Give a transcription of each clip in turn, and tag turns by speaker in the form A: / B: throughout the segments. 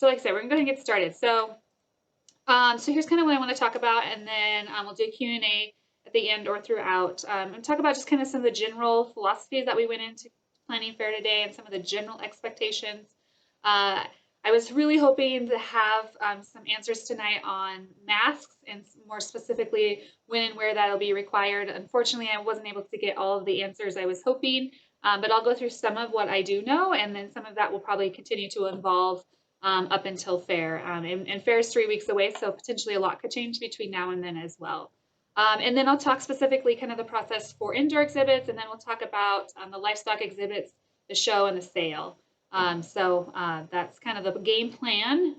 A: So like I said, we're gonna go ahead and get started. So here's kind of what I want to talk about, and then we'll do Q&A at the end or throughout, and talk about just kind of some of the general philosophies that we went into planning fair today and some of the general expectations. Uh, I was really hoping to have some answers tonight on masks and more specifically when and where that'll be required. Unfortunately, I wasn't able to get all of the answers I was hoping, but I'll go through some of what I do know, and then some of that will probably continue to evolve up until fair. And fair is 3 weeks away, so potentially a lot could change between now and then as well. And then I'll talk specifically kind of the process for indoor exhibits, and then we'll talk about the livestock exhibits, the show, and the sale. That's kind of the game plan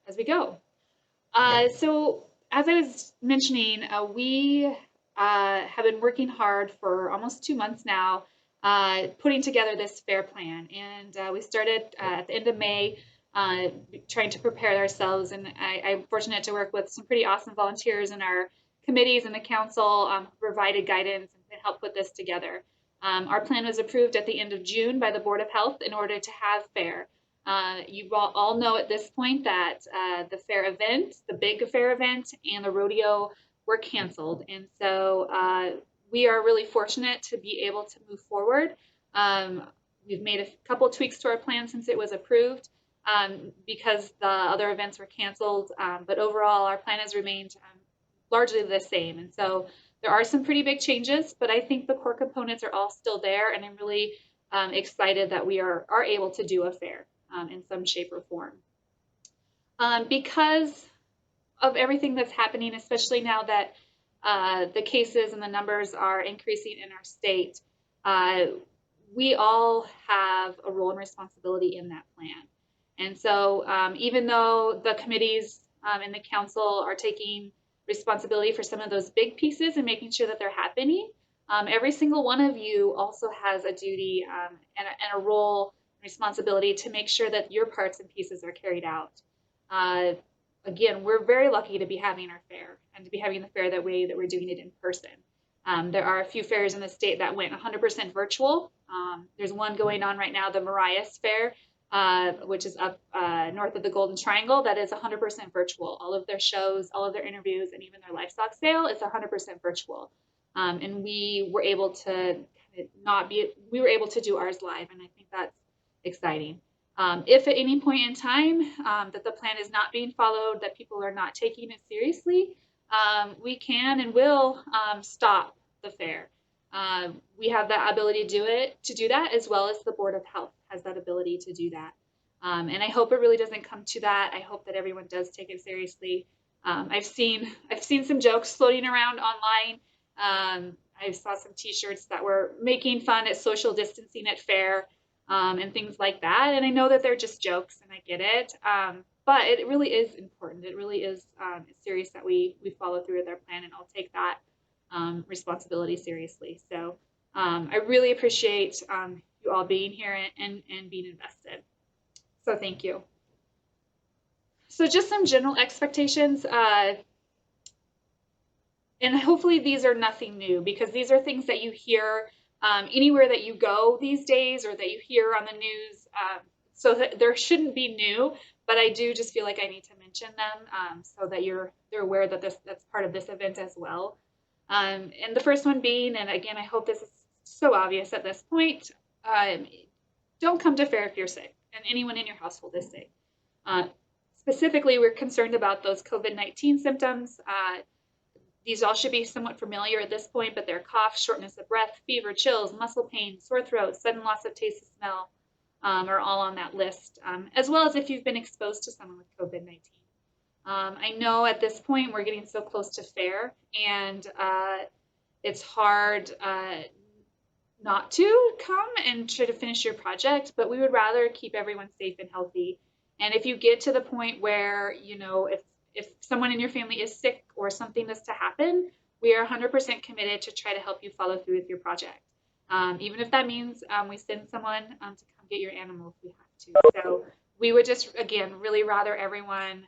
A: as we go. So as I was mentioning, we have been working hard for almost 2 months now, putting together this fair plan. And we started at the end of May, trying to prepare ourselves. And I'm fortunate to work with some pretty awesome volunteers in our committees and the council, who provided guidance and helped put this together. Our plan was approved at the end of June by the Board of Health in order to have fair. You all know at this point that the fair event, the big fair event, and the rodeo were canceled. And so we are really fortunate to be able to move forward. We've made a couple tweaks to our plan since it was approved because the other events were canceled. But overall, our plan has remained largely the same. And so there are some pretty big changes, but I think the core components are all still there. And I'm really excited that we are able to do a fair in some shape or form. Because of everything that's happening, especially now that the cases and the numbers are increasing in our state, we all have a role and responsibility in that plan. And so even though the committees and the council are taking responsibility for some of those big pieces and making sure that they're happening, every single one of you also has a duty and a role and responsibility to make sure that your parts and pieces are carried out. Again, we're very lucky to be having our fair and to be having the fair that way that we're doing it in person. There are a few fairs in the state that went 100% virtual. There's one going on right now, the Marias Fair, which is up north of the Golden Triangle, that is 100% virtual. All of their shows, all of their interviews, and even their livestock sale is 100% virtual. And we were able to we were able to do ours live, and I think that's exciting. If at any point in time that the plan is not being followed, that people are not taking it seriously, we can and will stop the fair. We have that ability to do that, as well as the Board of Health has that ability to do that. And I hope it really doesn't come to that. I hope that everyone does take it seriously. I've seen some jokes floating around online. I saw some T-shirts that were making fun at social distancing at fair and things like that. And I know that they're just jokes, and I get it. But it really is important. It really is serious that we follow through with our plan, and I'll take that responsibility seriously. So I really appreciate you all being here and being invested. So thank you. So just some general expectations. And hopefully these are nothing new, because these are things that you hear anywhere that you go these days, or that you hear on the news. So there shouldn't be new, but I do just feel like I need to mention them so that they're aware that that's part of this event as well. And the first one being, and again, I hope this is so obvious at this point, don't come to fair if you're sick, and anyone in your household is sick. Specifically, we're concerned about those COVID-19 symptoms. These all should be somewhat familiar at this point, but they're cough, shortness of breath, fever, chills, muscle pain, sore throat, sudden loss of taste and smell are all on that list, as well as if you've been exposed to someone with COVID-19. I know at this point we're getting so close to fair, and it's hard not to come and try to finish your project, but we would rather keep everyone safe and healthy. And if you get to the point where, if someone in your family is sick or something is to happen, we are 100% committed to try to help you follow through with your project. Even if that means we send someone to come get your animal if we have to. So we would just, again, really rather everyone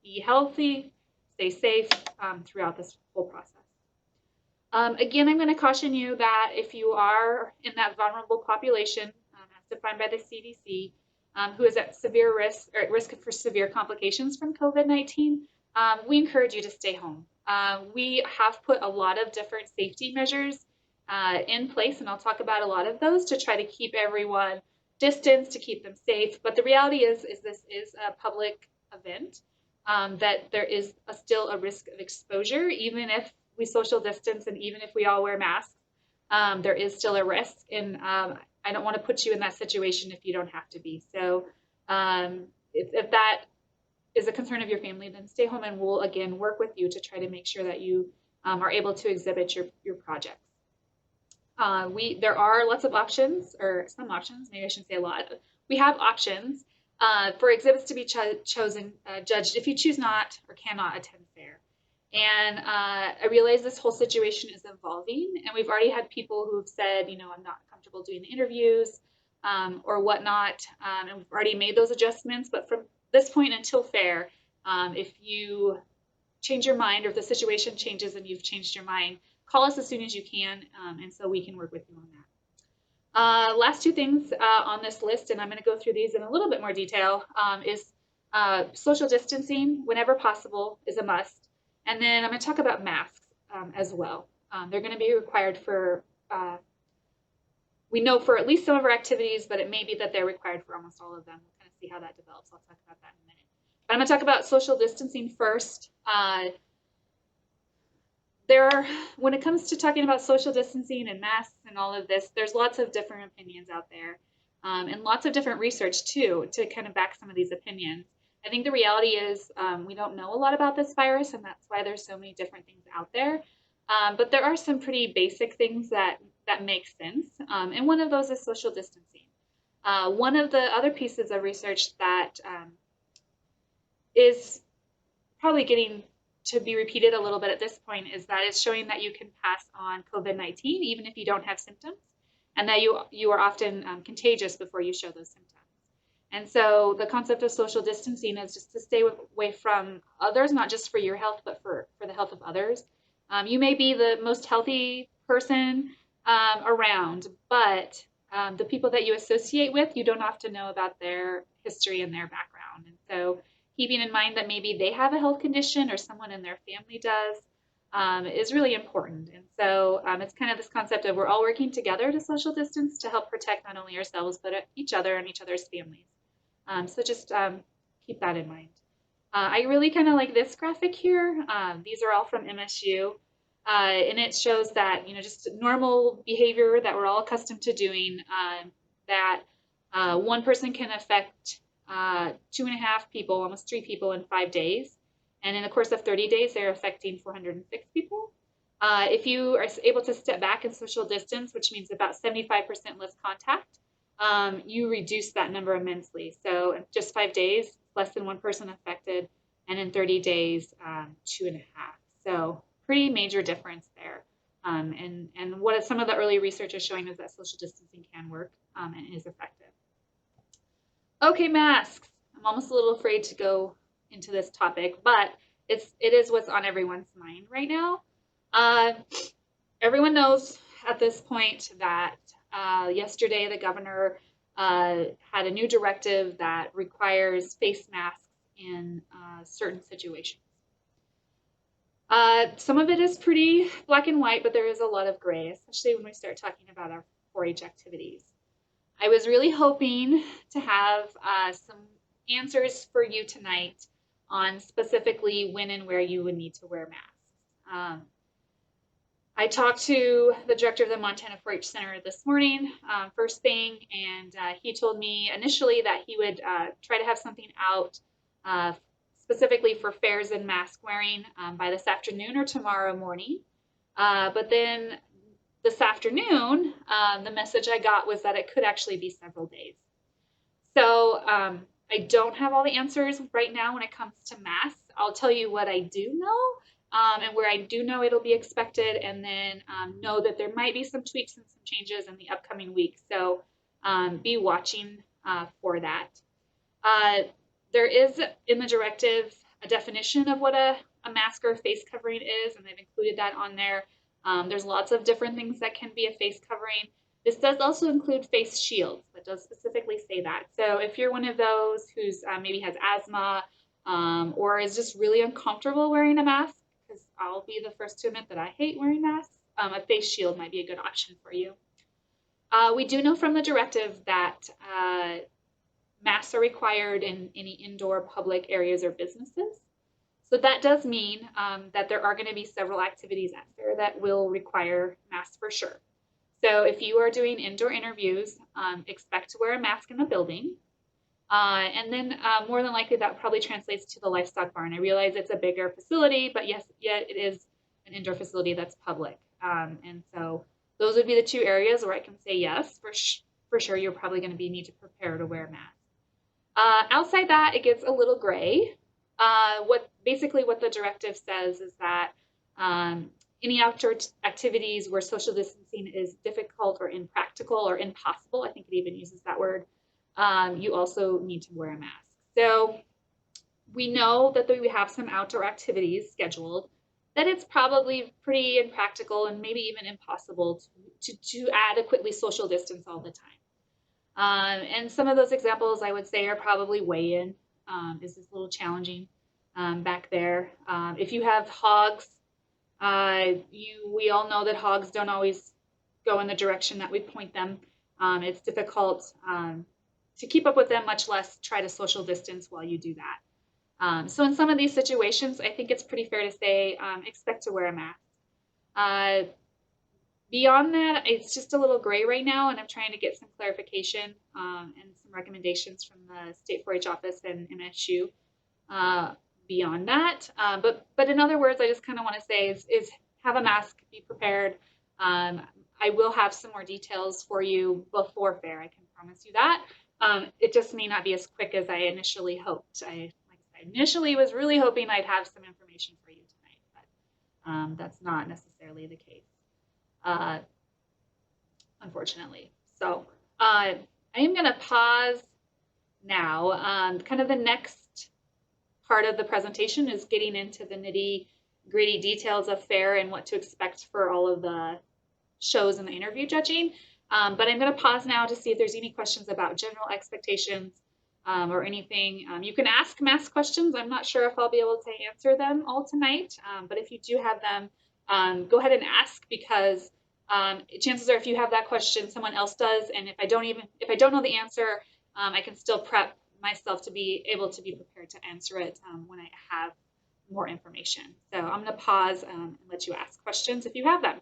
A: be healthy, stay safe throughout this whole process. Again, I'm going to caution you that if you are in that vulnerable population, as defined by the CDC, who is at severe risk or at risk for severe complications from COVID-19, we encourage you to stay home. We have put a lot of different safety measures in place, and I'll talk about a lot of those to try to keep everyone distanced, to keep them safe. But the reality is this is a public event, that there is still a risk of exposure, even if we social distance and even if we all wear masks. There is still a risk, and I don't want to put you in that situation if you don't have to be. So if that is a concern of your family, then stay home, and we'll again work with you to try to make sure that you are able to exhibit your projects. There are lots of options, or some options, maybe I shouldn't say a lot. We have options for exhibits to be judged if you choose not or cannot attend fair. And I realize this whole situation is evolving, and we've already had people who've said, I'm not comfortable doing the interviews or whatnot, and we've already made those adjustments. But from this point until fair, if you change your mind, or if the situation changes and you've changed your mind, call us as soon as you can, and so we can work with you on that. Last two things on this list, and I'm going to go through these in a little bit more detail, is social distancing, whenever possible, is a must. And then I'm going to talk about masks as well. They're going to be required for, we know for at least some of our activities, but it may be that they're required for almost all of them. We'll kind of see how that develops. I'll talk about that in a minute. But I'm going to talk about social distancing first. When it comes to talking about social distancing and masks and all of this, there's lots of different opinions out there, and lots of different research too to kind of back some of these opinions. I think the reality is we don't know a lot about this virus, and that's why there's so many different things out there. But there are some pretty basic things that make sense, and one of those is social distancing. One of the other pieces of research that is probably getting to be repeated a little bit at this point is that it's showing that you can pass on COVID-19 even if you don't have symptoms, and that you are often contagious before you show those symptoms. And so the concept of social distancing is just to stay away from others, not just for your health, but for the health of others. You may be the most healthy person around, but the people that you associate with, you don't often know about their history and their background. And so keeping in mind that maybe they have a health condition or someone in their family does is really important. And so it's kind of this concept of we're all working together to social distance to help protect not only ourselves, but each other and each other's families. So just keep that in mind. I really kind of like this graphic here. These are all from MSU. And it shows that, just normal behavior that we're all accustomed to doing, that one person can affect 2.5 people, almost 3 people in 5 days. And in the course of 30 days, they're affecting 406 people. If you are able to step back and social distance, which means about 75% less contact, you reduce that number immensely. So in just 5 days, less than 1 person affected, and in 30 days, 2.5. So pretty major difference there. And what some of the early research is showing is that social distancing can work and is effective. Okay, masks. I'm almost a little afraid to go into this topic, but it is what's on everyone's mind right now. Everyone knows at this point that yesterday the governor had a new directive that requires face masks in certain situations. Some of it is pretty black and white, but there is a lot of gray, especially when we start talking about our 4-H activities. I was really hoping to have some answers for you tonight on specifically when and where you would need to wear masks. I talked to the director of the Montana 4-H Center this morning, first thing, and he told me initially that he would try to have something out specifically for fairs and mask wearing by this afternoon or tomorrow morning. But then this afternoon, the message I got was that it could actually be several days. So I don't have all the answers right now when it comes to masks. I'll tell you what I do know. And where I do know it'll be expected, and then know that there might be some tweaks and some changes in the upcoming week. So be watching for that. There is in the directive a definition of what a mask or a face covering is, and they've included that on there. There's lots of different things that can be a face covering. This does also include face shields. That does specifically say that. So if you're one of those who's maybe has asthma or is just really uncomfortable wearing a mask, because I'll be the first to admit that I hate wearing masks, a face shield might be a good option for you. We do know from the directive that masks are required in any indoor public areas or businesses. So that does mean that there are going to be several activities out there that will require masks for sure. So if you are doing indoor interviews, expect to wear a mask in the building. And then more than likely that probably translates to the livestock barn. I realize it's a bigger facility, but yes, yet it is an indoor facility that's public. And so those would be the two areas where I can say yes, for sure you're probably going to need to prepare to wear a mask. Outside that, it gets a little gray. What the directive says is that any outdoor activities where social distancing is difficult or impractical or impossible, I think it even uses that word, you also need to wear a mask. So we know that we have some outdoor activities scheduled that it's probably pretty impractical and maybe even impossible to adequately social distance all the time. And some of those examples I would say are probably weigh-in. Is this a little challenging back there? If you have hogs, we all know that hogs don't always go in the direction that we point them. It's difficult to keep up with them, much less try to social distance while you do that. So in some of these situations, I think it's pretty fair to say expect to wear a mask. Beyond that, it's just a little gray right now, and I'm trying to get some clarification and some recommendations from the State 4-H office and MSU beyond that. But in other words, I just kind of want to say is have a mask, be prepared. I will have some more details for you before fair. I can promise you that. It just may not be as quick as I initially hoped. I initially was really hoping I'd have some information for you tonight, but that's not necessarily the case. Unfortunately. So I am going to pause now. Kind of the next part of the presentation is getting into the nitty-gritty details of fair and what to expect for all of the shows and the interview judging. But I'm going to pause now to see if there's any questions about general expectations or anything. You can ask mask questions. I'm not sure if I'll be able to answer them all tonight, but if you do have them, go ahead and ask, because chances are if you have that question, someone else does, and if I don't know the answer, I can still prep myself to be able to be prepared to answer it when I have more information. So I'm going to pause and let you ask questions if you have them.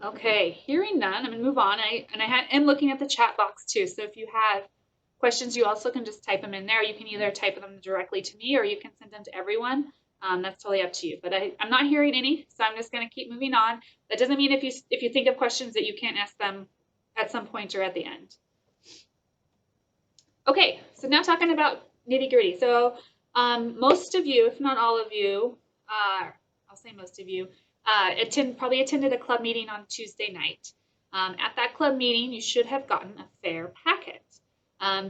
A: Okay, hearing none, I'm going to move on. I am looking at the chat box too, so if you have questions, you also can just type them in there. You can either type them directly to me or you can send them to everyone. That's totally up to you. But I'm not hearing any, so I'm just going to keep moving on. That doesn't mean if you think of questions that you can't ask them at some point or at the end. Okay, so now talking about nitty-gritty. So most of you, if not all of you, I'll say most of you, probably attended a club meeting on Tuesday night. At that club meeting, you should have gotten a FAIR packet.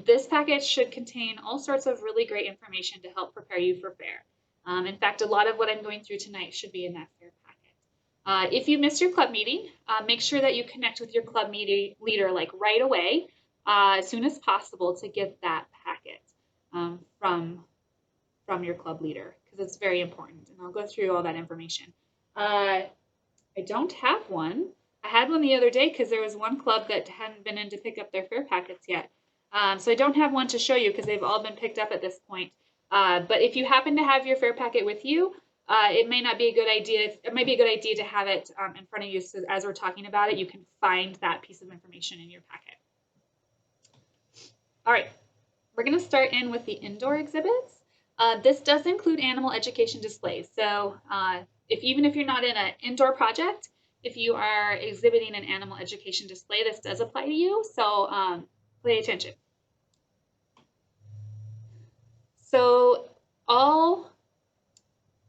A: This packet should contain all sorts of really great information to help prepare you for FAIR. In fact, a lot of what I'm going through tonight should be in that FAIR packet. If you missed your club meeting, make sure that you connect with your club leader like right away, as soon as possible, to get that packet from your club leader, because it's very important, and I'll go through all that information. I don't have one. I had one the other day because there was one club that hadn't been in to pick up their FAIR packets yet. So I don't have one to show you because they've all been picked up at this point. But if you happen to have your FAIR packet with you, it may not be a good idea. It might be a good idea to have it in front of you, so as we're talking about it, you can find that piece of information in your packet. All right, we're going to start in with the indoor exhibits. This does include animal education displays. So even if you're not in an indoor project, if you are exhibiting an animal education display, this does apply to you. So pay attention. So all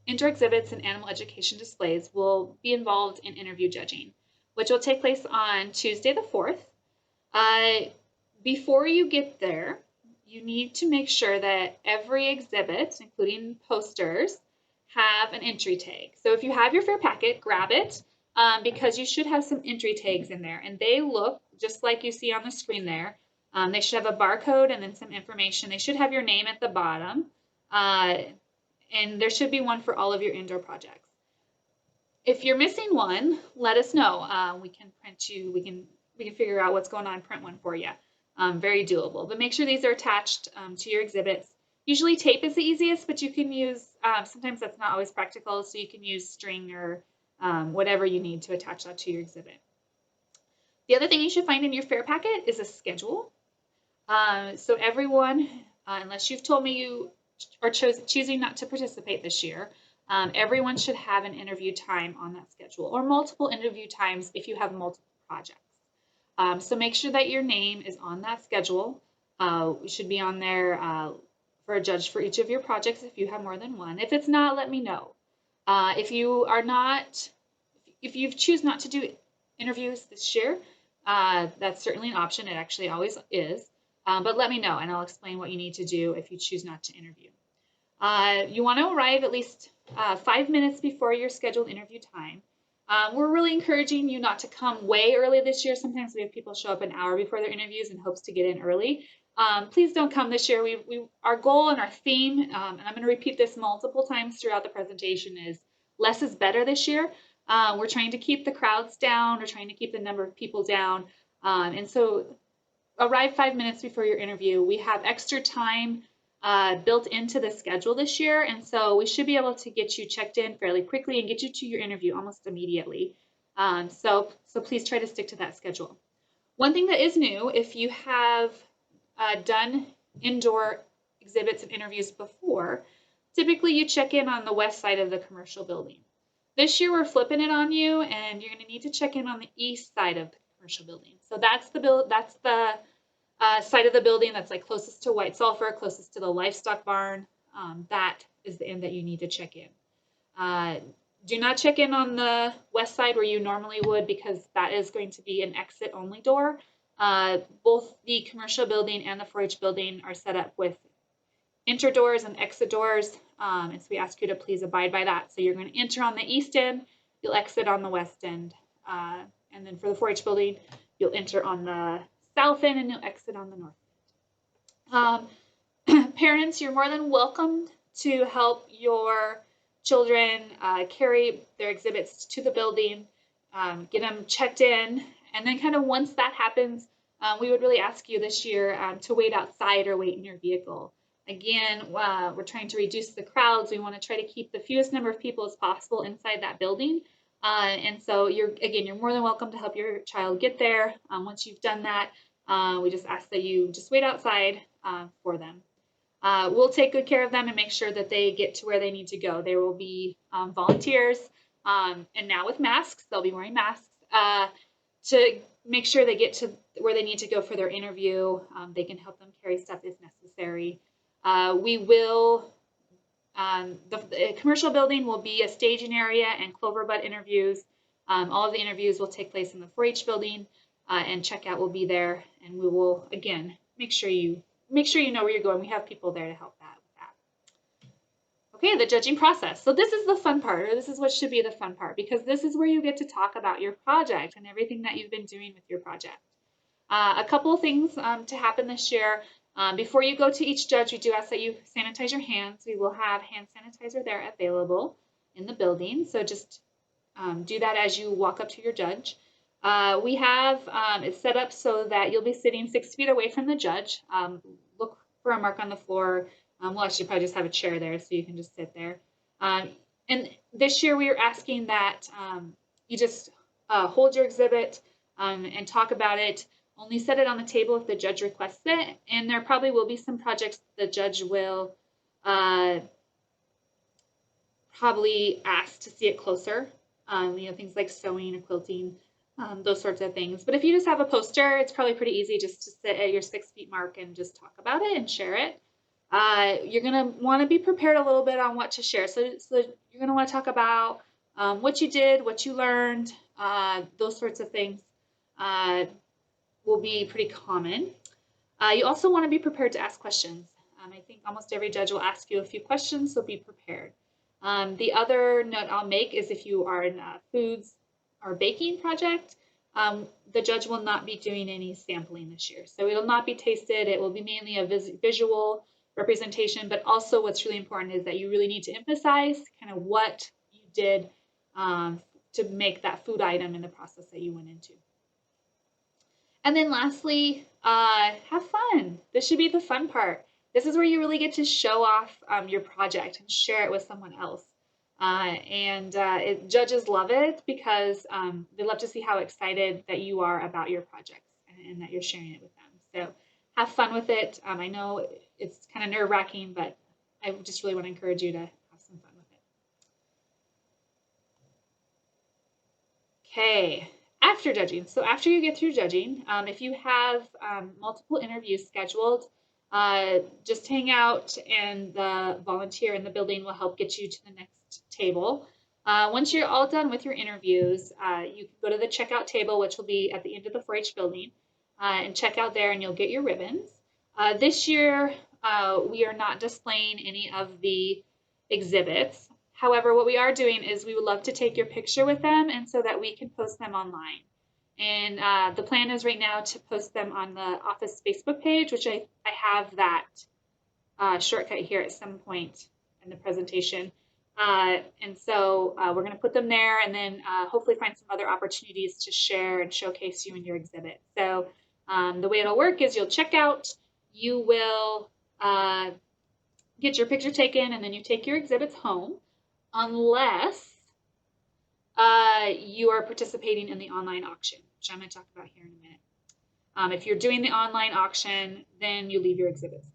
A: indoor exhibits and animal education displays will be involved in interview judging, which will take place on Tuesday the 4th. Before you get there, you need to make sure that every exhibit, including posters, have an entry tag. So if you have your fair packet, grab it because you should have some entry tags in there, and they look just like you see on the screen there. They should have a barcode and then some information. They should have your name at the bottom, and there should be one for all of your indoor projects. If you're missing one, let us know. We can print you. We can figure out what's going on, print one for you. Very doable. But make sure these are attached to your exhibits. Usually tape is the easiest, but you can use, sometimes that's not always practical, so you can use string or whatever you need to attach that to your exhibit. The other thing you should find in your fair packet is a schedule. So everyone, unless you've told me you are choosing not to participate this year, everyone should have an interview time on that schedule, or multiple interview times if you have multiple projects. So make sure that your name is on that schedule. It should be on there for a judge for each of your projects if you have more than one. If it's not, let me know. If you choose not to do interviews this year, that's certainly an option. It actually always is. But let me know, and I'll explain what you need to do if you choose not to interview. You want to arrive at least 5 minutes before your scheduled interview time. We're really encouraging you not to come way early this year. Sometimes we have people show up an hour before their interviews in hopes to get in early. Please don't come this year. Our goal and our theme, and I'm going to repeat this multiple times throughout the presentation, is less is better this year. We're trying to keep the crowds down. We're trying to keep the number of people down. And so arrive 5 minutes before your interview. We have extra time built into the schedule this year, and so we should be able to get you checked in fairly quickly and get you to your interview almost immediately. So please try to stick to that schedule. One thing that is new, if you have done indoor exhibits and interviews before, typically you check in on the west side of the commercial building. This year we're flipping it on you, and you're going to need to check in on the east side of the commercial building. So that's the side of the building that's like closest to White Sulphur, closest to the livestock barn. That is the end that you need to check in. Do not check in on the west side where you normally would, because that is going to be an exit only door. Both the commercial building and the 4-H building are set up with enter doors and exit doors, and so we ask you to please abide by that. So you're going to enter on the east end, you'll exit on the west end, and then for the 4-H building, you'll enter on the south end and you'll exit on the north end. Parents, you're more than welcome to help your children carry their exhibits to the building, get them checked in, and then kind of once that happens, we would really ask you this year to wait outside or wait in your vehicle. Again, we're trying to reduce the crowds. We want to try to keep the fewest number of people as possible inside that building. And so you're more than welcome to help your child get there. Once you've done that, we just ask that you just wait outside for them. We'll take good care of them and make sure that they get to where they need to go. There will be volunteers, and now with masks, they'll be wearing masks to make sure they get to where they need to go for their interview. They can help them carry stuff if necessary. The commercial building will be a staging area and Cloverbud interviews. All of the interviews will take place in the 4-H building, and checkout will be there. And we will, again, make sure you know where you're going. We have people there to help that with that. Okay, the judging process. So this is the fun part, or this is what should be the fun part, because this is where you get to talk about your project and everything that you've been doing with your project. A couple of things to happen this year. Before you go to each judge, we do ask that you sanitize your hands. We will have hand sanitizer there available in the building, so just do that as you walk up to your judge. We have it set up so that you'll be sitting 6 feet away from the judge. Look for a mark on the floor. We'll actually probably just have a chair there so you can just sit there. And this year we are asking that you just hold your exhibit and talk about it. Only set it on the table if the judge requests it, and there probably will be some projects the judge will probably ask to see it closer. Things like sewing or quilting, those sorts of things. But if you just have a poster, it's probably pretty easy just to sit at your 6 feet mark and just talk about it and share it. You're going to want to be prepared a little bit on what to share. So you're going to want to talk about what you did, what you learned, those sorts of things will be pretty common. You also want to be prepared to ask questions. I think almost every judge will ask you a few questions, so be prepared. The other note I'll make is if you are in a foods or baking project, the judge will not be doing any sampling this year. So it will not be tasted. It will be mainly a visual representation, but also what's really important is that you really need to emphasize kind of what you did to make that food item in the process that you went into. And then lastly, have fun. This should be the fun part. This is where you really get to show off your project and share it with someone else. Judges love it because they love to see how excited that you are about your projects and that you're sharing it with them. So have fun with it. I know it's kind of nerve-wracking, but I just really want to encourage you to have some fun with it. Okay. After judging, so after you get through judging, if you have multiple interviews scheduled, just hang out and the volunteer in the building will help get you to the next table. Once you're all done with your interviews, you can go to the checkout table, which will be at the end of the 4-H building, and check out there and you'll get your ribbons. This year, we are not displaying any of the exhibits. However, what we are doing is we would love to take your picture with them and so that we can post them online. And the plan is right now to post them on the office Facebook page, which I have that shortcut here at some point in the presentation. And so we're going to put them there and then hopefully find some other opportunities to share and showcase you and your exhibit. So the way it'll work is you'll check out, you will get your picture taken, and then you take your exhibits home, unless you are participating in the online auction, which I'm going to talk about here in a minute. If you're doing the online auction, then you leave your exhibits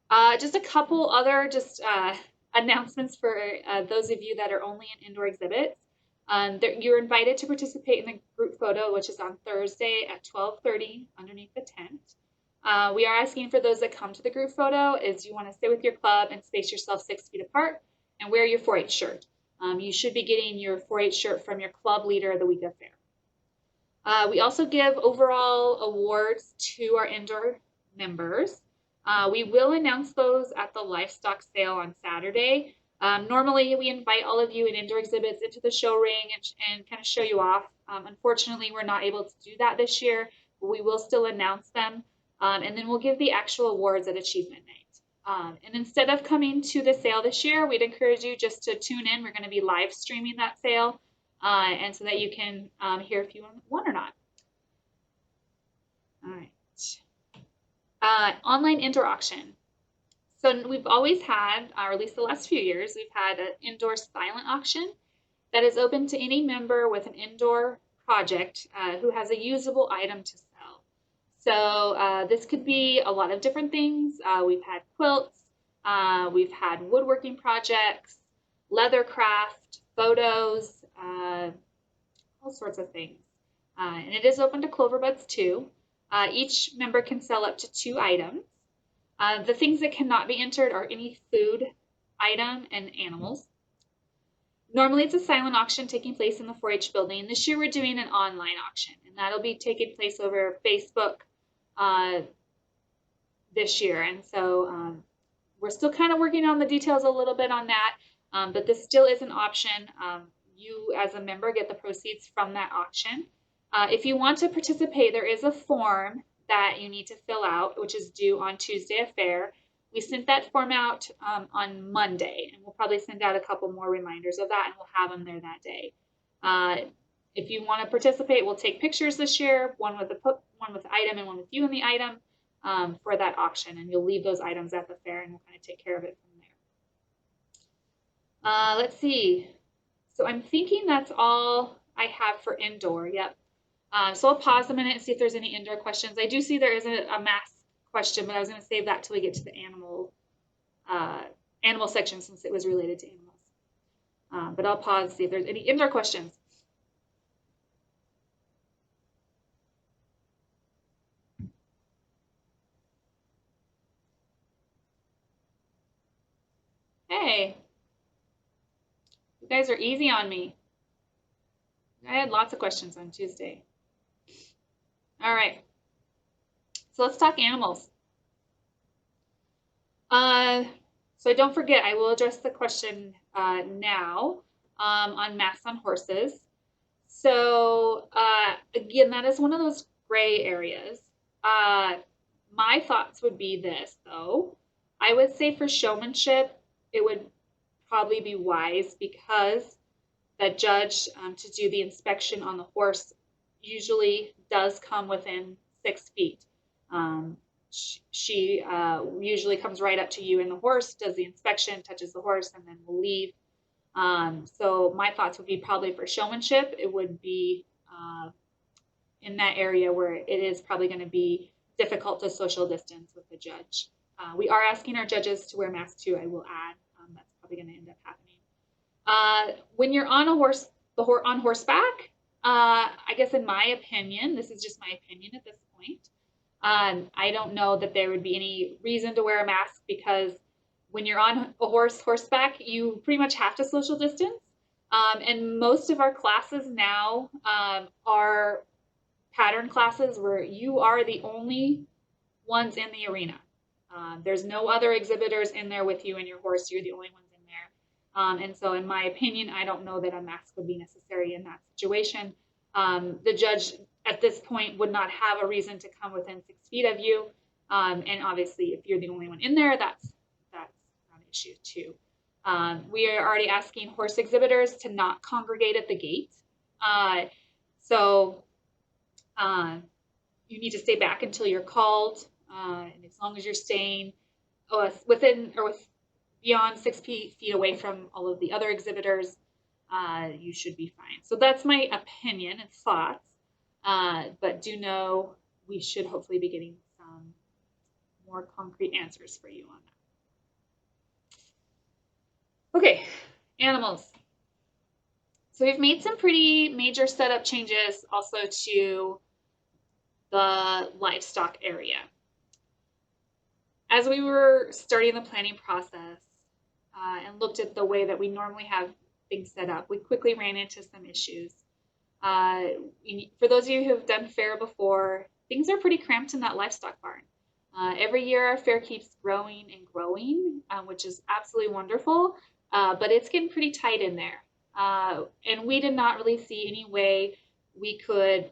A: there. Just a couple other announcements for those of you that are only in indoor exhibits. You're invited to participate in the group photo, which is on Thursday at 12:30 underneath the tent. We are asking for those that come to the group photo is you want to stay with your club and space yourself 6 feet apart and wear your 4-H shirt. You should be getting your 4-H shirt from your club leader the week of fair. We also give overall awards to our indoor members. We will announce those at the livestock sale on Saturday. Normally, we invite all of you in indoor exhibits into the show ring and kind of show you off. Unfortunately, we're not able to do that this year, but we will still announce them. And then we'll give the actual awards at Achievement Night. And instead of coming to the sale this year, we'd encourage you just to tune in. We're going to be live streaming that sale, and so that you can hear if you want or not. All right. Online indoor auction. So we've always had, or at least the last few years, we've had an indoor silent auction that is open to any member with an indoor project who has a usable item to sell. So this could be a lot of different things. We've had quilts, we've had woodworking projects, leather craft, photos, all sorts of things. And it is open to Cloverbuds too. Each member can sell up to 2 items. The things that cannot be entered are any food item and animals. Normally it's a silent auction taking place in the 4-H building. This year we're doing an online auction, and that'll be taking place over Facebook this year. And so we're still kind of working on the details a little bit on that, but this still is an option. You as a member get the proceeds from that auction. If you want to participate, there is a form that you need to fill out, which is due on Tuesday of fair. We sent that form out on Monday, and we'll probably send out a couple more reminders of that, and we'll have them there that day. If you want to participate, we'll take pictures this year, one with the item and one with you in the item for that auction, and you'll leave those items at the fair, and we'll kind of take care of it from there. Let's see. So I'm thinking that's all I have for indoor. Yep. So I'll pause a minute and see if there's any indoor questions. I do see there is a math question, but I was going to save that till we get to the animal section since it was related to animals. But I'll pause to see if there's any indoor questions. Hey, you guys are easy on me. I had lots of questions on Tuesday. All right. So let's talk animals. So don't forget, I will address the question now on masks on horses. So again, that is one of those gray areas. My thoughts would be this, though. I would say for showmanship, it would probably be wise because the judge to do the inspection on the horse usually does come within 6 feet. Um, she usually comes right up to you and the horse, does the inspection, touches the horse, and then will leave. So my thoughts would be probably for showmanship, it would be in that area where it is probably going to be difficult to social distance with the judge. We are asking our judges to wear masks too, I will add. That's probably going to end up happening. When you're on a horse, on horseback, I guess in my opinion, this is just my opinion at this point, I don't know that there would be any reason to wear a mask because when you're on a horseback, you pretty much have to social distance. And most of our classes now are pattern classes where you are the only ones in the arena. There's no other exhibitors in there with you and your horse. You're the only ones in there. And so, in my opinion, I don't know that a mask would be necessary in that situation. The judge at this point would not have a reason to come within 6 feet of you. And obviously, if you're the only one in there, that's not an issue too. We are already asking horse exhibitors to not congregate at the gate. So you need to stay back until you're called. And as long as you're staying within or beyond 6 feet away from all of the other exhibitors, you should be fine. So that's my opinion and thoughts. But do know we should hopefully be getting some more concrete answers for you on that. Okay, animals. So we've made some pretty major setup changes also to the livestock area. As we were starting the planning process and looked at the way that we normally have things set up, we quickly ran into some issues. For those of you who have done fair before, things are pretty cramped in that livestock barn. Every year our fair keeps growing and growing, which is absolutely wonderful, but it's getting pretty tight in there. And we did not really see any way we could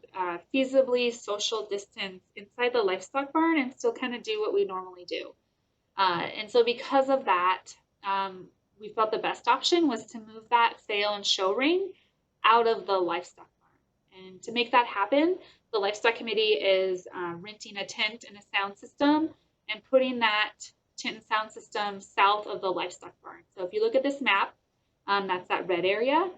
A: feasibly social distance inside the livestock barn and still kind of do what we normally do. And so because of that, we felt the best option was to move that sale and show ring out of the livestock barn. And to make that happen, the livestock committee is renting a tent and a sound system and putting that tent and sound system south of the livestock barn. So if you look at this map, that's that red area.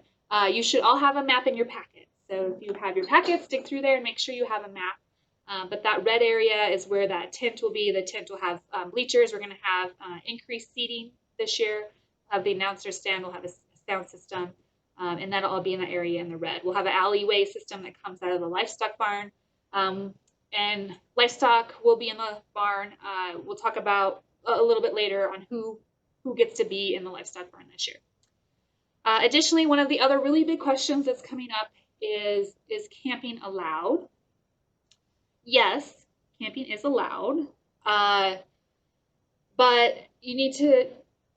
A: You should all have a map in your packet. So if you have your packets, dig through there and make sure you have a map. But that red area is where that tent will be. The tent will have bleachers. We're going to have increased seating this year. We'll have the announcer stand. We'll have a sound system. And that'll all be in that area in the red. We'll have an alleyway system that comes out of the livestock barn. And livestock will be in the barn. We'll talk about a little bit later on who gets to be in the livestock barn this year. Additionally, one of the other really big questions that's coming up is camping allowed? Yes, camping is allowed, but you need to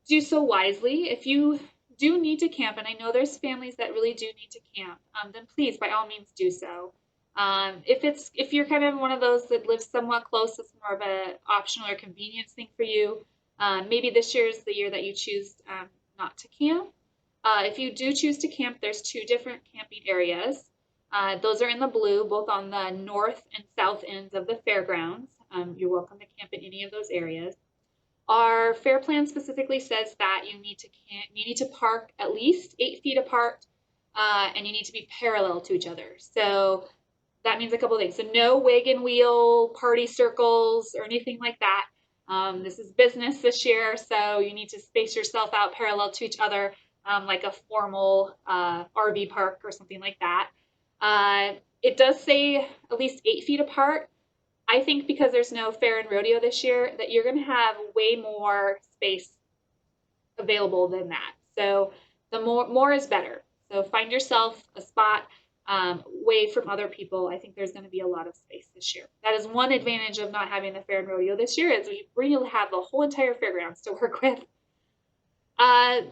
A: do so wisely. If you do need to camp, and I know there's families that really do need to camp, then please, by all means, do so. If you're kind of one of those that lives somewhat close, it's more of an optional or convenience thing for you. Maybe this year is the year that you choose not to camp. If you do choose to camp, there's 2 different camping areas. Those are in the blue, both on the north and south ends of the fairgrounds. You're welcome to camp in any of those areas. Our fair plan specifically says that you need to park at least 8 feet apart, and you need to be parallel to each other. So that means a couple of things. So no wagon wheel, party circles, or anything like that. This is business this year, so you need to space yourself out parallel to each other. Like a formal RV park or something like that. It does say at least 8 feet apart. I think because there's no fair and rodeo this year that you're going to have way more space available than that. So the more is better. So find yourself a spot. away from other people. I think there's going to be a lot of space this year. That is one advantage of not having the fair and rodeo this year, is we have the whole entire fairgrounds to work with.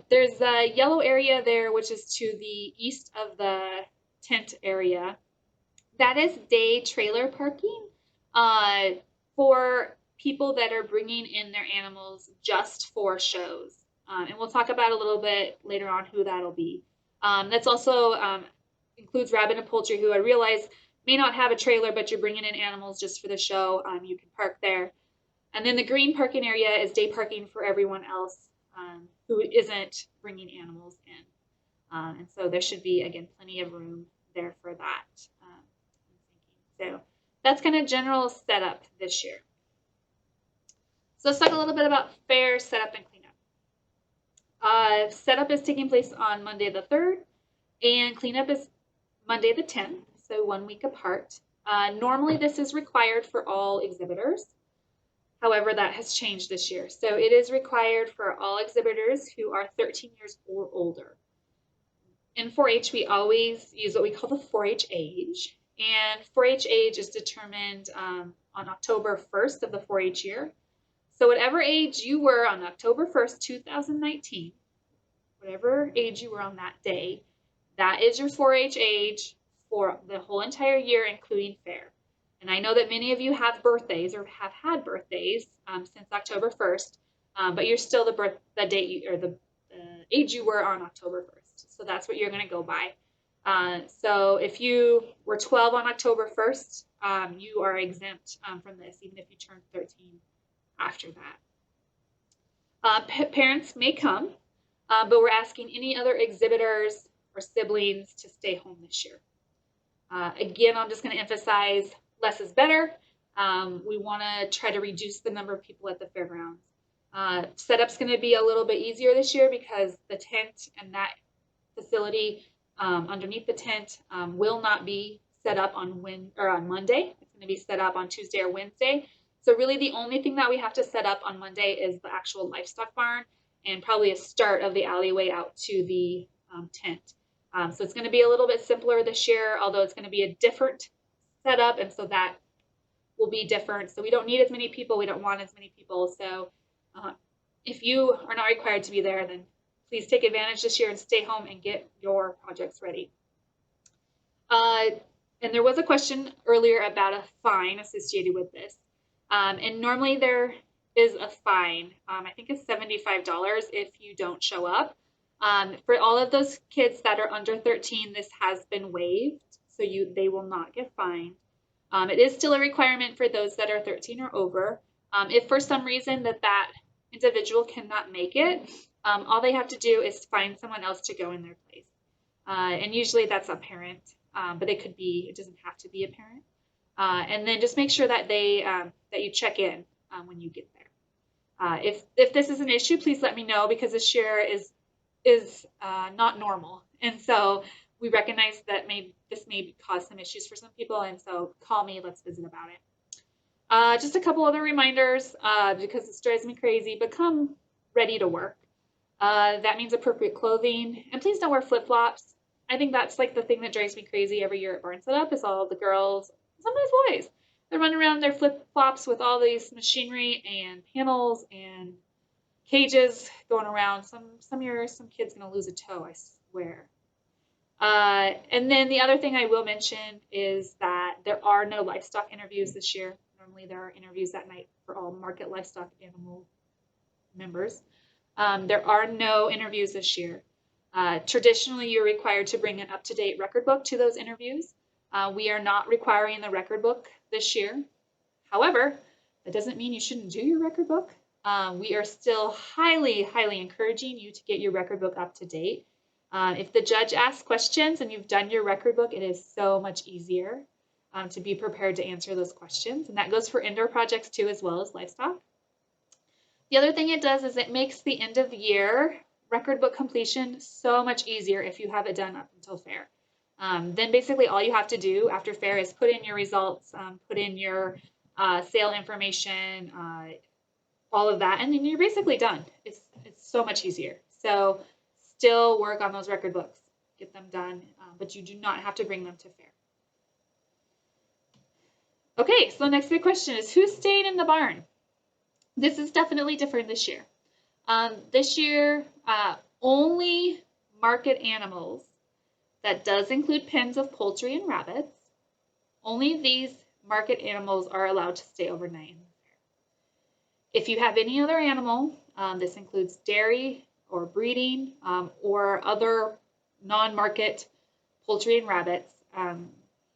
A: There's a yellow area there, which is to the east of the tent area. That is day trailer parking for people that are bringing in their animals just for shows. And we'll talk about a little bit later on who that'll be. That's also includes rabbit and poultry, who I realize may not have a trailer, but you're bringing in animals just for the show. You can park there. And then the green parking area is day parking for everyone else who isn't bringing animals in. And so there should be, again, plenty of room there for that. So that's kind of general setup this year. So let's talk a little bit about fair setup and cleanup. Setup is taking place on Monday the 3rd, and cleanup is Monday the 10th, so 1 week apart. Normally this is required for all exhibitors. However, that has changed this year. So it is required for all exhibitors who are 13 years or older. In 4-H, we always use what we call the 4-H age. And 4-H age is determined on October 1st of the 4-H year. So whatever age you were on October 1st, 2019, whatever age you were on that day, that is your 4-H age for the whole entire year, including fair. And I know that many of you have birthdays or have had birthdays since October 1st, but you're still the date or the age you were on October 1st. So that's what you're going to go by. So if you were 12 on October 1st, you are exempt from this, even if you turned 13 after that. Parents may come, but we're asking any other exhibitors or siblings to stay home this year. Again, I'm just going to emphasize less is better. We want to try to reduce the number of people at the fairgrounds. Setup's going to be a little bit easier this year because the tent and that facility underneath the tent will not be set up on Monday. It's going to be set up on Tuesday or Wednesday. So really the only thing that we have to set up on Monday is the actual livestock barn and probably a start of the alleyway out to the tent. So it's going to be a little bit simpler this year, although it's going to be a different setup, and so that will be different. So we don't need as many people. We don't want as many people. So if you are not required to be there, then please take advantage this year and stay home and get your projects ready. And there was a question earlier about a fine associated with this. And normally there is a fine. I think it's $75 if you don't show up. For all of those kids that are under 13, this has been waived, so they will not get fined. It is still a requirement for those that are 13 or over. If for some reason that individual cannot make it, all they have to do is find someone else to go in their place. And usually that's a parent, but it doesn't have to be a parent. And then just make sure that that you check in when you get there. If this is an issue, please let me know, because this year is not normal, and so we recognize that this may cause some issues for some people, and so call me, let's visit about it. Just a couple other reminders, because this drives me crazy, but come ready to work. That means appropriate clothing, and please don't wear flip-flops. I think that's like the thing that drives me crazy every year at Barn Setup is all the girls, sometimes boys, they run around in their flip-flops with all these machinery and panels and cages going around. Some years, some kid's going to lose a toe, I swear. And then the other thing I will mention is that there are no livestock interviews this year. Normally there are interviews that night for all market livestock animal members. There are no interviews this year. Traditionally, you're required to bring an up-to-date record book to those interviews. We are not requiring the record book this year. However, that doesn't mean you shouldn't do your record book. We are still highly, highly encouraging you to get your record book up to date. If the judge asks questions and you've done your record book, it is so much easier to be prepared to answer those questions. And that goes for indoor projects too, as well as livestock. The other thing it does is it makes the end of the year record book completion so much easier if you have it done up until fair. Then basically all you have to do after fair is put in your results, put in your sale information, all of that, and then you're basically done. It's so much easier. So still work on those record books. get them done, but you do not have to bring them to fair. Okay, so the next big question is, who's staying in the barn? This is definitely different this year. This year, only market animals, that does include pens of poultry and rabbits, only these market animals are allowed to stay overnight in the fair. If you have any other animal, this includes dairy or breeding or other non-market poultry and rabbits,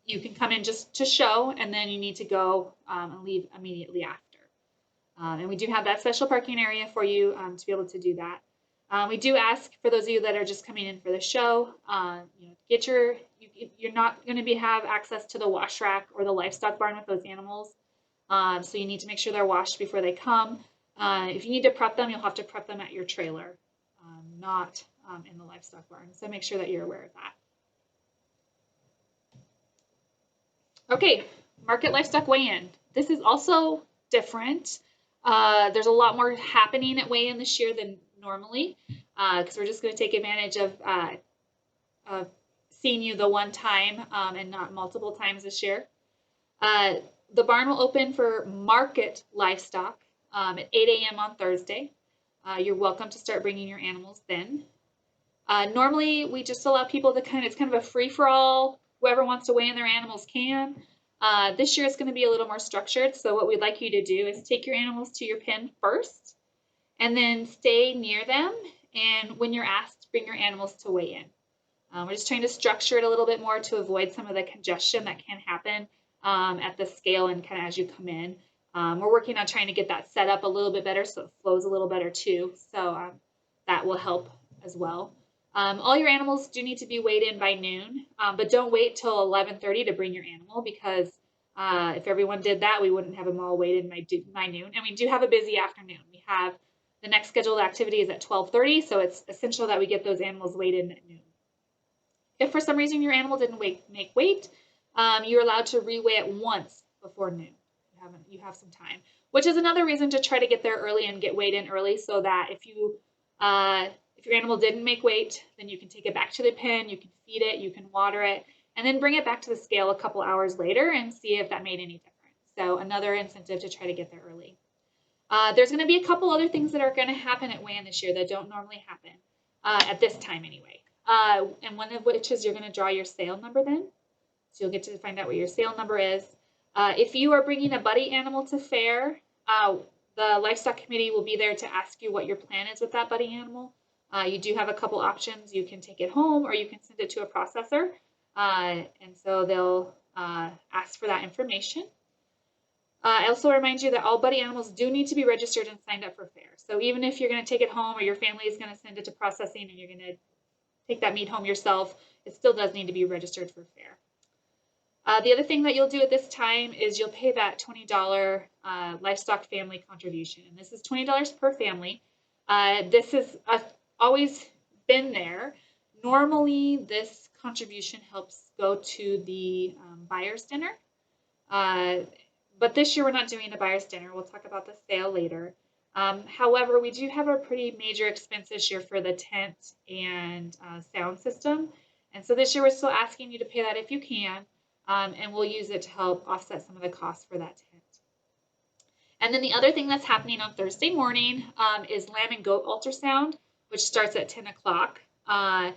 A: you can come in just to show, and then you need to go and leave immediately after. And we do have that special parking area for you to be able to do that. We do ask for those of you that are just coming in for the show, you're not going to have access to the wash rack or the livestock barn with those animals. So you need to make sure they're washed before they come. If you need to prep them, you'll have to prep them at your trailer, not in the livestock barn. So make sure that you're aware of that. Okay, market livestock weigh-in. This is also different. There's a lot more happening at weigh-in this year than normally, because we're just going to take advantage of seeing you the one time and not multiple times this year. The barn will open for market livestock at 8 a.m. on Thursday. You're welcome to start bringing your animals then. Normally, we just allow people to it's kind of a free-for-all. Whoever wants to weigh in their animals can. This year it's going to be a little more structured, so what we'd like you to do is take your animals to your pen first, and then stay near them, and when you're asked, bring your animals to weigh in. We're just trying to structure it a little bit more to avoid some of the congestion that can happen at the scale and kind of as you come in. We're working on trying to get that set up a little bit better so it flows a little better too, so that will help as well. All your animals do need to be weighed in by noon, but don't wait till 11:30 to bring your animal, because if everyone did that, we wouldn't have them all weighed in by noon. And we do have a busy afternoon. We have the next scheduled activity is at 12:30, so it's essential that we get those animals weighed in at noon. If for some reason your animal didn't make weight, you're allowed to reweigh it once before noon. You have some time, which is another reason to try to get there early and get weighed in early, so that if your animal didn't make weight, then you can take it back to the pen, you can feed it, you can water it, and then bring it back to the scale a couple hours later and see if that made any difference. So another incentive to try to get there early. There's going to be a couple other things that are going to happen at weigh-in this year that don't normally happen at this time anyway. And one of which is you're going to draw your sale number then. So you'll get to find out what your sale number is. If you are bringing a buddy animal to fair, the livestock committee will be there to ask you what your plan is with that buddy animal. You do have a couple options. You can take it home or you can send it to a processor. And so they'll ask for that information. I also remind you that all buddy animals do need to be registered and signed up for fair. So even if you're going to take it home or your family is going to send it to processing and you're going to take that meat home yourself, it still does need to be registered for fair. The other thing that you'll do at this time is you'll pay that $20 livestock family contribution. And this is $20 per family. This has always been there. Normally, this contribution helps go to the buyer's dinner. But this year we're not doing a buyer's dinner. We'll talk about the sale later. However, we do have a pretty major expense this year for the tent and sound system. And so this year we're still asking you to pay that if you can, and we'll use it to help offset some of the costs for that tent. And then the other thing that's happening on Thursday morning is lamb and goat ultrasound, which starts at 10 o'clock. And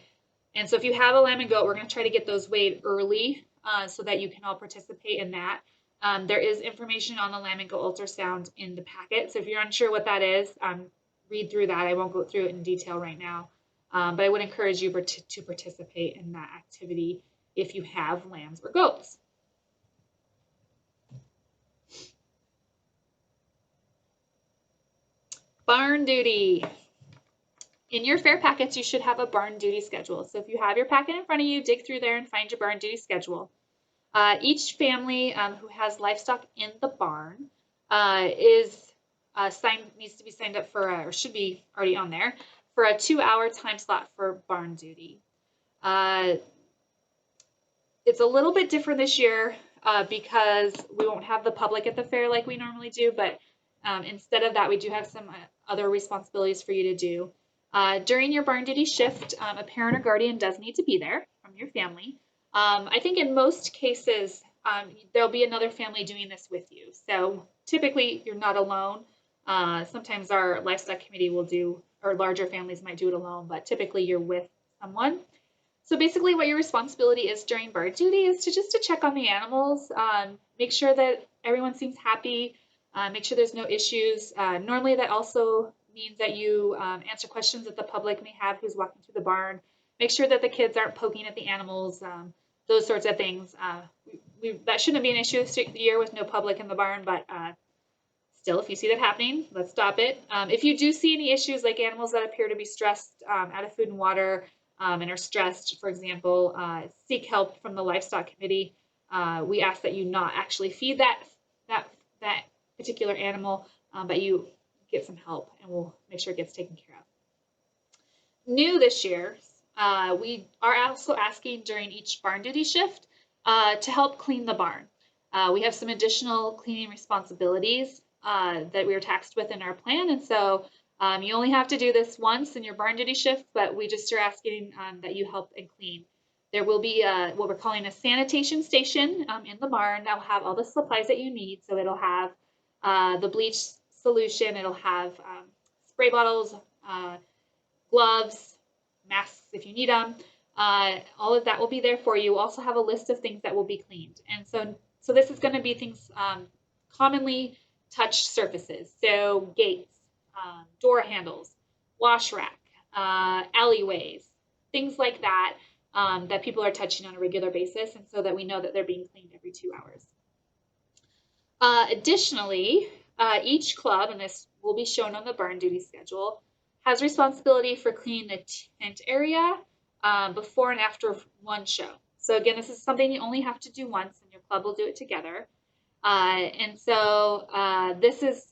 A: so if you have a lamb and goat, we're going to try to get those weighed early so that you can all participate in that. There is information on the lamb and goat ultrasound in the packet. So if you're unsure what that is, read through that. I won't go through it in detail right now. But I would encourage you to participate in that activity if you have lambs or goats. Barn duty. In your fair packets, you should have a barn duty schedule. So if you have your packet in front of you, dig through there and find your barn duty schedule. Each family who has livestock in the barn needs to be signed up for, or should be already on there, for a 2-hour time slot for barn duty. It's a little bit different this year because we won't have the public at the fair like we normally do, but instead of that, we do have some other responsibilities for you to do. During your barn duty shift, a parent or guardian does need to be there from your family. I think in most cases, there'll be another family doing this with you. So typically, you're not alone. Sometimes our livestock committee will do, or larger families might do it alone, but typically you're with someone. So basically what your responsibility is during barn duty is to check on the animals, make sure that everyone seems happy, make sure there's no issues. Normally that also means that you answer questions that the public may have who's walking through the barn, make sure that the kids aren't poking at the animals, those sorts of things. That shouldn't be an issue this year with no public in the barn, but still, if you see that happening, let's stop it. If you do see any issues like animals that appear to be stressed out of food and water and are stressed, for example, seek help from the livestock committee. We ask that you not actually feed that particular animal, but you get some help, and we'll make sure it gets taken care of. New this year, we are also asking during each barn duty shift to help clean the barn. We have some additional cleaning responsibilities that we are tasked with in our plan, and so you only have to do this once in your barn duty shift, but we just are asking that you help and clean. There will be what we're calling a sanitation station in the barn that will have all the supplies that you need. So it'll have the bleach solution, it'll have spray bottles, gloves, masks if you need them. All of that will be there for you. We'll also have a list of things that will be cleaned. And so this is going to be things commonly touched surfaces. So gates, door handles, wash rack, alleyways, things like that that people are touching on a regular basis, and so that we know that they're being cleaned every 2 hours. Additionally, each club, and this will be shown on the barn duty schedule, has responsibility for cleaning the tent area before and after one show. So again, this is something you only have to do once, and your club will do it together. And so this is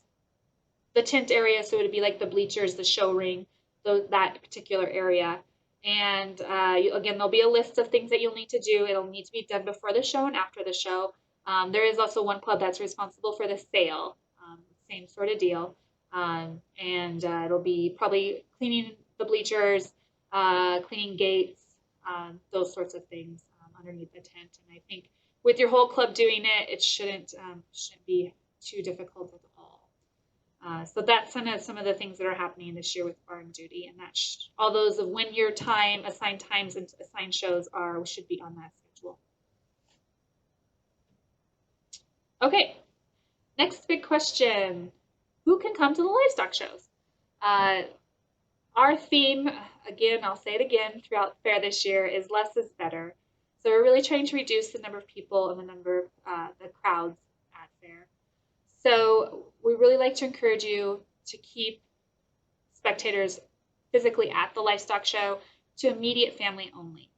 A: the tent area, so it would be like the bleachers, the show ring, that particular area. And again, there'll be a list of things that you'll need to do. It'll need to be done before the show and after the show. There is also one club that's responsible for the sale, same sort of deal. And it'll be probably cleaning the bleachers, cleaning gates, those sorts of things underneath the tent. And I think with your whole club doing it, it shouldn't be too difficult at all. So that's some of the things that are happening this year with barn duty, and that's all those of when your assigned times and assigned shows should be on that schedule. Okay, next big question: who can come to the livestock shows? Our theme, again, I'll say it again throughout the fair this year, is less is better. So we're really trying to reduce the number of people and the number of the crowds at fair. So we really like to encourage you to keep spectators physically at the livestock show to immediate family only.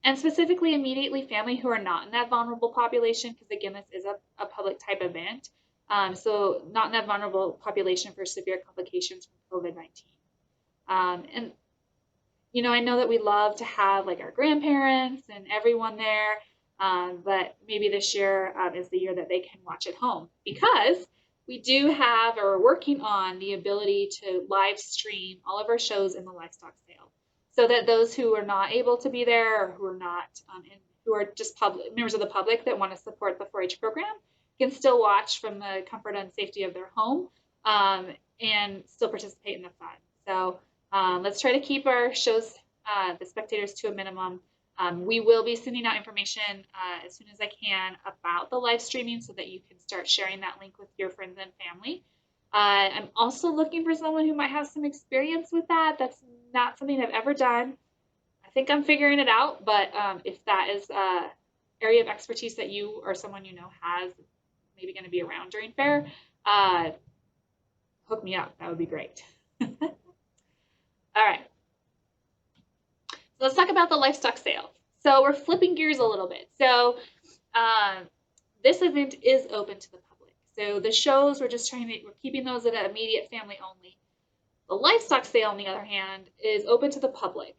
A: And specifically immediately family who are not in that vulnerable population, because again, this is a public type event. So not in that vulnerable population for severe complications from COVID-19. And you know, I know that we love to have like our grandparents and everyone there, but maybe this year is the year that they can watch at home, because we do have, or we're working on the ability to live stream all of our shows in the livestock sale, so that those who are not able to be there, or who are not, who are just members of the public that want to support the 4-H program, can still watch from the comfort and safety of their home and still participate in the fun. So let's try to keep our shows, the spectators, to a minimum. We will be sending out information as soon as I can about the live streaming, so that you can start sharing that link with your friends and family. I'm also looking for someone who might have some experience with that. That's not something I've ever done. I think I'm figuring it out, but if that is an area of expertise that you or someone you know has, maybe going to be around during fair, hook me up. That would be great. All right. So let's talk about the livestock sale. So we're flipping gears a little bit. So this event is open to the public. So the shows, we're keeping those at an immediate family only. The livestock sale, on the other hand, is open to the public.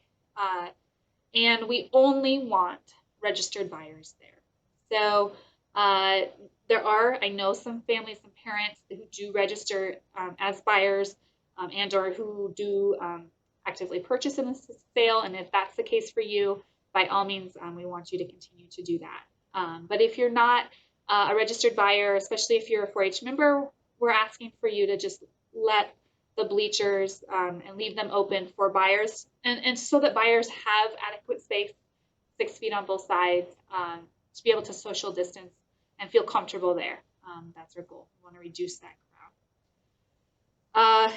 A: And we only want registered buyers there. So there are, I know, some families, some parents who do register as buyers and or who do actively purchase in the sale. And if that's the case for you, by all means, we want you to continue to do that. But if you're not a registered buyer, especially if you're a 4-H member, we're asking for you to just let the bleachers and leave them open for buyers, and so that buyers have adequate space, 6 feet on both sides, to be able to social distance and feel comfortable there. That's our goal. We want to reduce that crowd.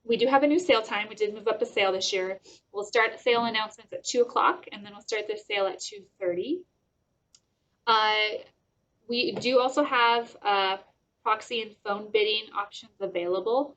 A: We do have a new sale time. We did move up a sale this year. We'll start sale announcements at 2 o'clock, and then we'll start the sale at 2:30. We do also have proxy and phone bidding options available.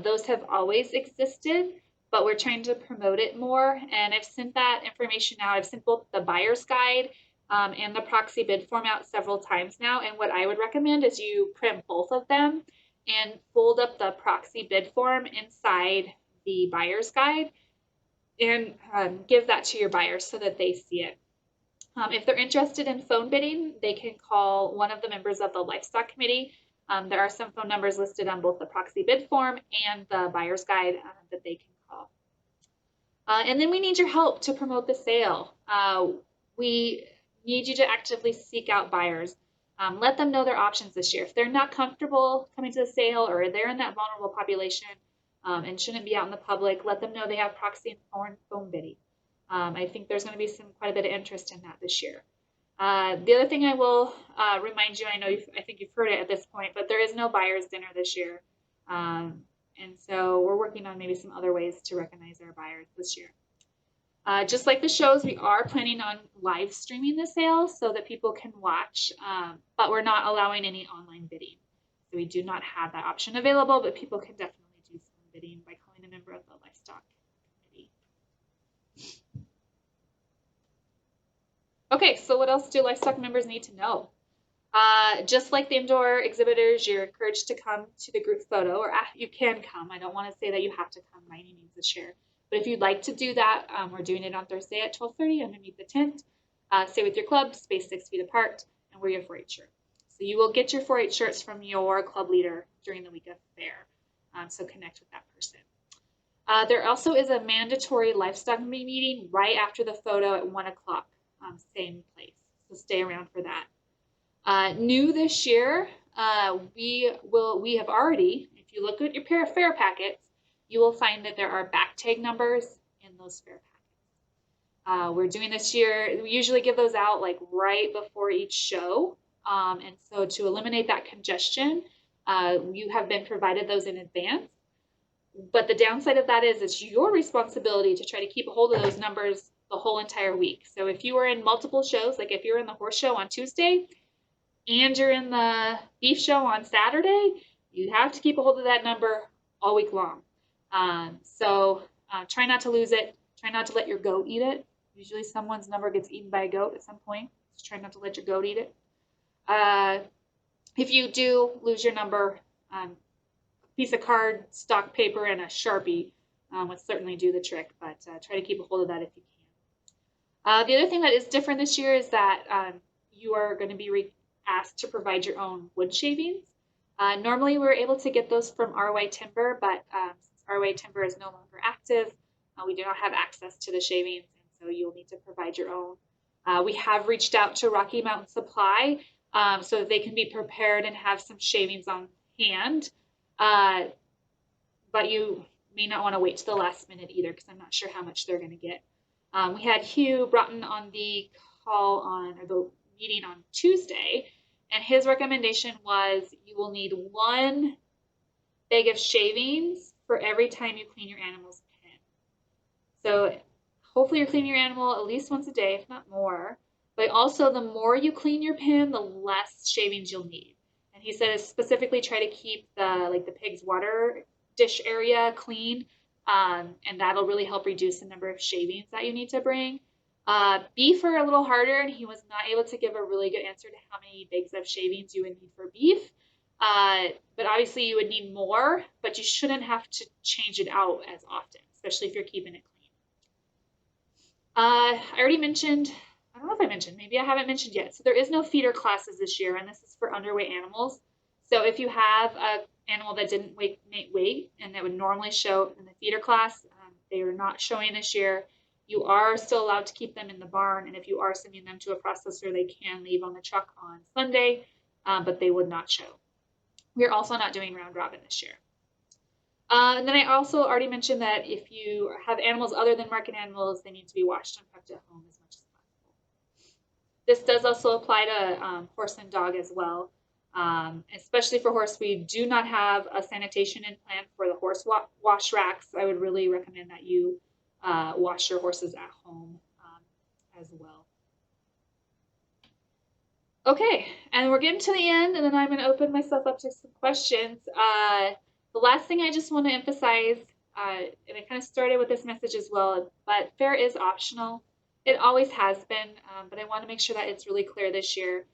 A: Those have always existed, but we're trying to promote it more. And I've sent that information out. I've sent both the buyer's guide and the proxy bid form out several times now. And what I would recommend is you print both of them and fold up the proxy bid form inside the buyer's guide and give that to your buyers so that they see it. If they're interested in phone bidding, they can call one of the members of the livestock committee. There are some phone numbers listed on both the proxy bid form and the buyer's guide that they can call. And then we need your help to promote the sale. We need you to actively seek out buyers. Let them know their options this year. If they're not comfortable coming to the sale, or they're in that vulnerable population and shouldn't be out in the public, let them know they have proxy and phone bidding. I think there's going to be quite a bit of interest in that this year. The other thing I will remind you, I think you've heard it at this point, but there is no buyer's dinner this year. And so we're working on maybe some other ways to recognize our buyers this year. Just like the shows, we are planning on live streaming the sale so that people can watch, but we're not allowing any online bidding. So we do not have that option available, but people can definitely do some bidding by calling a member of the livestock committee. Okay, so what else do livestock members need to know? Just like the indoor exhibitors, you're encouraged to come to the group photo, or you can come. I don't want to say that you have to come by any means this year. But if you'd like to do that, we're doing it on Thursday at 12:30 underneath the tent. Stay with your club, space 6 feet apart, and wear your 4-H shirt. So you will get your 4-H shirts from your club leader during the week of fair. So connect with that person. There also is a mandatory livestock meeting right after the photo at 1 o'clock, same place. So stay around for that. New this year, we have already, if you look at your fair packets, you will find that there are back tag numbers in those fair packets. We're doing this year, we usually give those out like right before each show. And so to eliminate that congestion, you have been provided those in advance. But the downside of that is it's your responsibility to try to keep a hold of those numbers the whole entire week. So if you were in multiple shows, like if you're in the horse show on Tuesday and you're in the beef show on Saturday, you have to keep a hold of that number all week long. So try not to lose it. Try not to let your goat eat it. Usually someone's number gets eaten by a goat at some point. So try not to let your goat eat it. If you do lose your number, a piece of card, stock paper, and a Sharpie would certainly do the trick, but try to keep a hold of that if you can. The other thing that is different this year is that you are going to be asked to provide your own wood shavings. Normally we're able to get those from RY Timber, but since RY Timber is no longer active, we do not have access to the shavings, and so you'll need to provide your own. We have reached out to Rocky Mountain Supply so that they can be prepared and have some shavings on hand, but you may not want to wait to the last minute either, because I'm not sure how much they're going to get. We had Hugh Broughton on the the meeting on Tuesday, and his recommendation was you will need 1 bag of shavings for every time you clean your animal's pen. So hopefully you're cleaning your animal at least once a day, if not more. But also, the more you clean your pen, the less shavings you'll need. And he said specifically try to keep the pig's water dish area clean, and that'll really help reduce the number of shavings that you need to bring. Beef are a little harder, and he was not able to give a really good answer to how many bags of shavings you would need for beef. But obviously you would need more, but you shouldn't have to change it out as often, especially if you're keeping it clean. I already mentioned, I don't know if I mentioned, maybe I haven't mentioned yet. So there is no feeder classes this year, and this is for underweight animals. So if you have a animal that didn't make weight and that would normally show in the feeder class. They are not showing this year. You are still allowed to keep them in the barn, and if you are sending them to a processor, they can leave on the truck on Sunday, but they would not show. We're also not doing round robin this year. And then I also already mentioned that if you have animals other than market animals, they need to be washed and prepped at home as much as possible. This does also apply to horse and dog as well. Especially for horse, we do not have a sanitation in plan for the horse wash racks. I would really recommend that you wash your horses at home as well. Okay, and we're getting to the end, and then I'm going to open myself up to some questions. The last thing I just want to emphasize, and I kind of started with this message as well, but fair is optional. It always has been, but I want to make sure that it's really clear this year.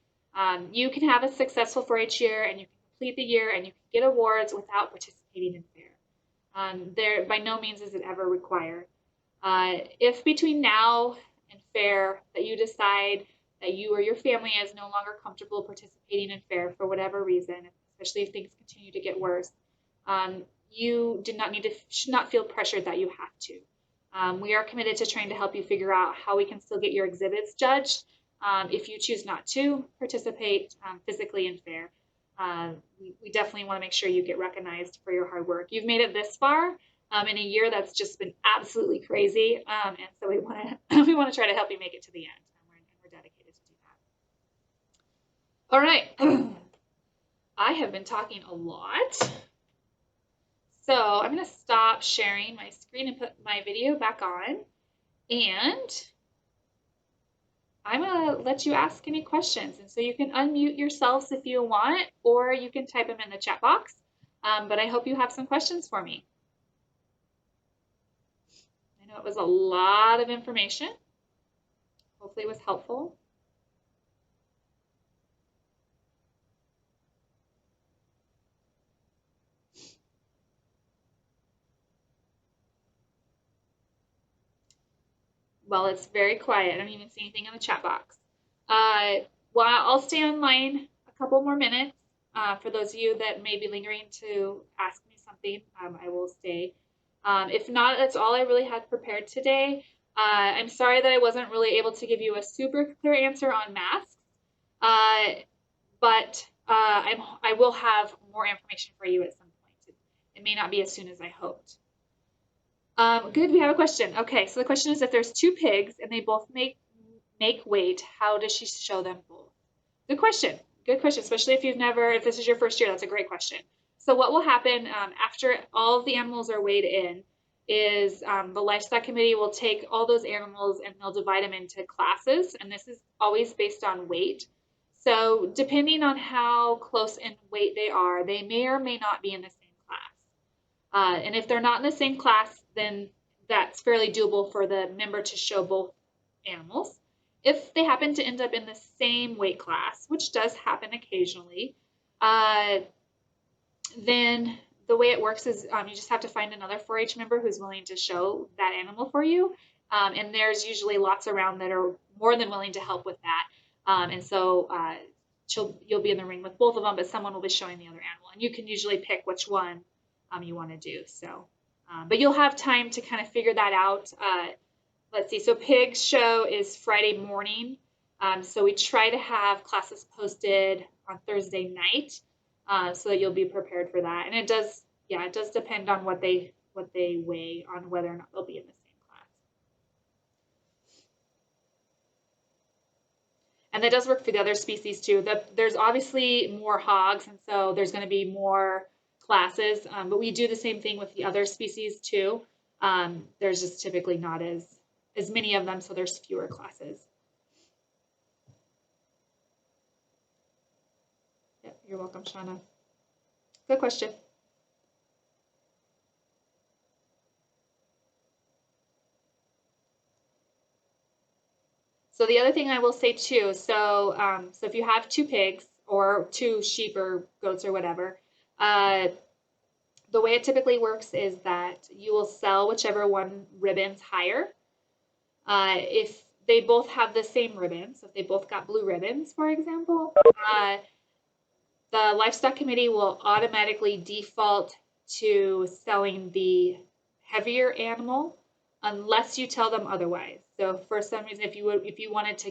A: You can have a successful 4-H year, and you can complete the year, and you can get awards without participating in fair. There, by no means is it ever required. If between now and fair that you decide that you or your family is no longer comfortable participating in fair for whatever reason, especially if things continue to get worse, you should not feel pressured that you have to. We are committed to trying to help you figure out how we can still get your exhibits judged if you choose not to participate physically in fair. We definitely want to make sure you get recognized for your hard work. You've made it this far in a year that's just been absolutely crazy, and so we want to try to help you make it to the end, and we're dedicated to do that. All right, I have been talking a lot, so I'm going to stop sharing my screen and put my video back on, and I'm going to let you ask any questions. And so you can unmute yourselves if you want, or you can type them in the chat box. But I hope you have some questions for me. I know it was a lot of information. Hopefully it was helpful. Well, it's very quiet. I don't even see anything in the chat box. Well, I'll stay online a couple more minutes. For those of you that may be lingering to ask me something, I will stay. If not, that's all I really had prepared today. I'm sorry that I wasn't really able to give you a super clear answer on masks, but I will have more information for you at some point. It may not be as soon as I hoped. Good, we have a question. Okay, so the question is, if there's two pigs and they both make weight, how does she show them both? Good question, especially if this is your first year, that's a great question. So what will happen after all of the animals are weighed in is the livestock committee will take all those animals and they'll divide them into classes, and this is always based on weight. So depending on how close in weight they are, they may or may not be in the same class. And if they're not in the same class, then that's fairly doable for the member to show both animals. If they happen to end up in the same weight class, which does happen occasionally, then the way it works is you just have to find another 4-H member who's willing to show that animal for you. And there's usually lots around that are more than willing to help with that. And so you'll be in the ring with both of them, but someone will be showing the other animal. And you can usually pick which one you want to do. So, but you'll have time to kind of figure that out. Let's see, so pig show is Friday morning. So we try to have classes posted on Thursday night so that you'll be prepared for that. And it does depend on what they weigh on whether or not they'll be in the same class. And that does work for the other species too. There's obviously more hogs, and so there's going to be more classes, but we do the same thing with the other species too. There's just typically not as many of them, so there's fewer classes. Yep, you're welcome, Shauna. Good question. So the other thing I will say too, so if you have two pigs or two sheep or goats or whatever, the way it typically works is that you will sell whichever one ribbon's higher. If they both have the same ribbons, so if they both got blue ribbons, for example, the livestock committee will automatically default to selling the heavier animal unless you tell them otherwise. So for some reason, if you wanted to